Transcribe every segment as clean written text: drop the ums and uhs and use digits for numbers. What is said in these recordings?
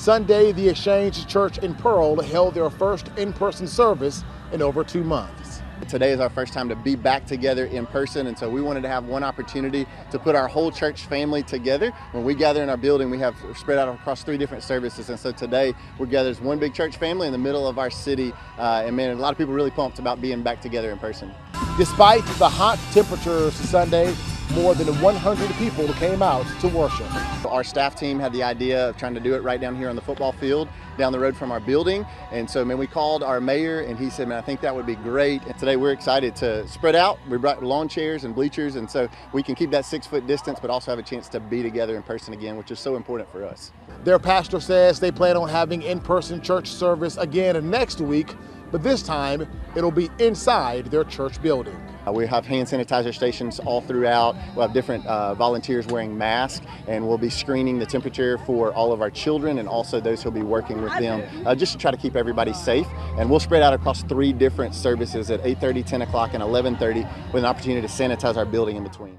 Sunday, the Exchange Church in Pearl held their first in-person service in over 2 months. Today is our first time to be back together in person, and so we wanted to have one opportunity to put our whole church family together. When we gather in our building, we have spread out across 3 different services, and so today we're gathered as one big church family in the middle of our city, and man, a lot of people really pumped about being back together in person. Despite the hot temperatures Sunday, more than 100 people came out to worship. Our staff team had the idea of trying to do it right down here on the football field down the road from our building, and so man, we called our mayor and he said, man, I think that would be great. And today we're excited to spread out. We brought lawn chairs and bleachers, and so we can keep that 6-foot distance but also have a chance to be together in person again, which is so important for us. Their pastor says they plan on having in-person church service again next week, but this time it'll be inside their church building. We have hand sanitizer stations all throughout. We'll have different volunteers wearing masks, and we'll be screening the temperature for all of our children and also those who'll be working with them, just to try to keep everybody safe. And we'll spread out across 3 different services at 8:30, 10 o'clock, and 11:30 with an opportunity to sanitize our building in between.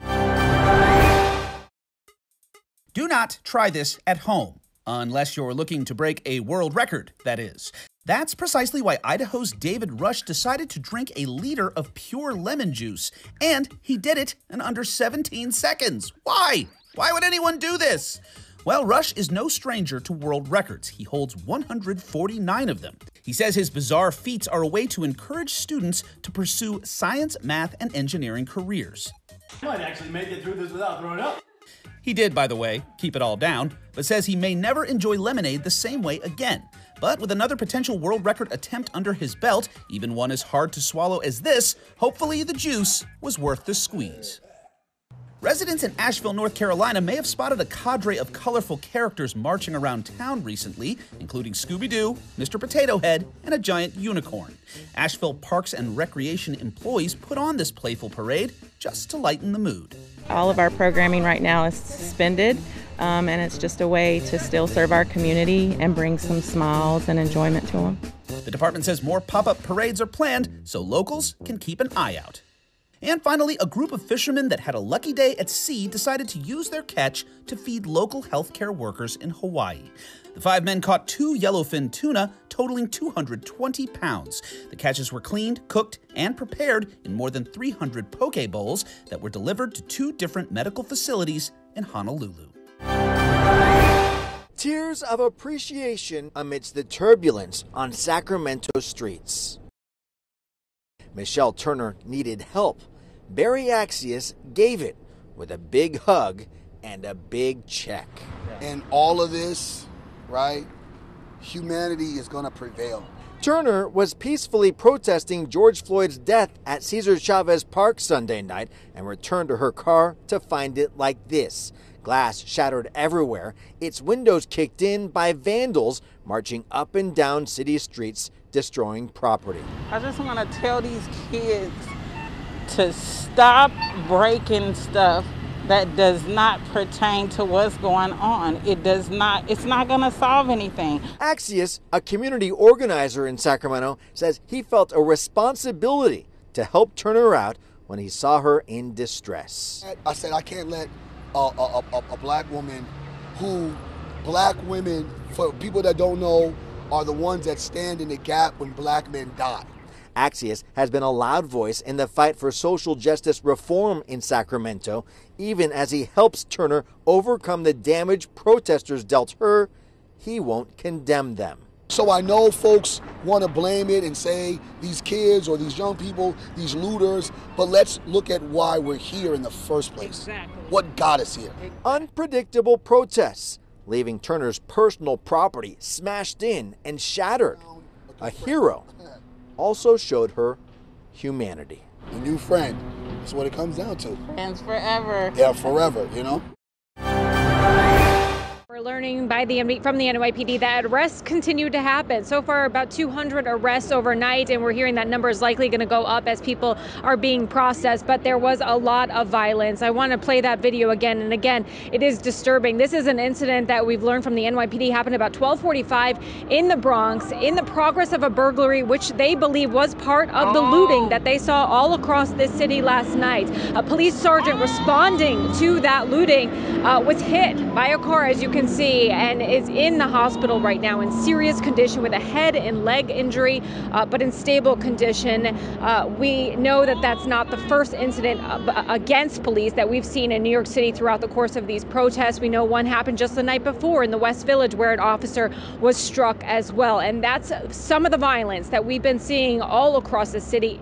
Do not try this at home, unless you're looking to break a world record, that is. That's precisely why Idaho's David Rush decided to drink a liter of pure lemon juice, and he did it in under 17 seconds. Why? Why would anyone do this? Well, Rush is no stranger to world records. He holds 149 of them. He says his bizarre feats are a way to encourage students to pursue science, math, and engineering careers. I might actually make it through this without throwing up. He did, by the way, keep it all down, but says he may never enjoy lemonade the same way again. But with another potential world record attempt under his belt, even one as hard to swallow as this, hopefully the juice was worth the squeeze. Residents in Asheville, North Carolina may have spotted a cadre of colorful characters marching around town recently, including Scooby-Doo, Mr. Potato Head, and a giant unicorn. Asheville Parks and Recreation employees put on this playful parade just to lighten the mood. All of our programming right now is suspended, and it's just a way to still serve our community and bring some smiles and enjoyment to them. The department says more pop-up parades are planned so locals can keep an eye out. And finally, a group of fishermen that had a lucky day at sea decided to use their catch to feed local healthcare workers in Hawaii. The 5 men caught 2 yellowfin tuna, totaling 220 pounds. The catches were cleaned, cooked, and prepared in more than 300 poke bowls that were delivered to 2 different medical facilities in Honolulu. Tears of appreciation amidst the turbulence on Sacramento streets. Michelle Turner needed help. Barry Axius gave it with a big hug and a big check. And all of this, right, humanity is going to prevail. Turner was peacefully protesting George Floyd's death at Cesar Chavez Park Sunday night and returned to her car to find it like this. Glass shattered everywhere, its windows kicked in by vandals marching up and down city streets, destroying property. I just want to tell these kids to stop breaking stuff that does not pertain to what's going on. It's not going to solve anything. Axius, a community organizer in Sacramento, says he felt a responsibility to help turn her out when he saw her in distress. I said I can't let a black woman black women, for people that don't know, are the ones that stand in the gap when black men die. Axius has been a loud voice in the fight for social justice reform in Sacramento, even as he helps Turner overcome the damage protesters dealt her. He won't condemn them. So I know folks want to blame it and say these kids or these young people, these looters, but let's look at why we're here in the first place. Exactly. What got us here? Unpredictable protests, leaving Turner's personal property smashed in and shattered. A hero also showed her humanity. A new friend. That's what it comes down to. Friends forever. Yeah, forever, you know? We're learning from the NYPD that arrests continue to happen. So far, about 200 arrests overnight, and we're hearing that number is likely going to go up as people are being processed. But there was a lot of violence. I want to play that video again and again. It is disturbing. This is an incident that we've learned from the NYPD happened about 12:45 in the Bronx, in the progress of a burglary, which they believe was part of the looting that they saw all across this city last night. A police sergeant responding to that looting was hit by a car, as you can can see, and is in the hospital right now in serious condition with a head and leg injury, but in stable condition. We know that that's not the first incident against police that we've seen in New York City throughout the course of these protests. We know one happened just the night before in the West Village where an officer was struck as well. And that's some of the violence that we've been seeing all across the city.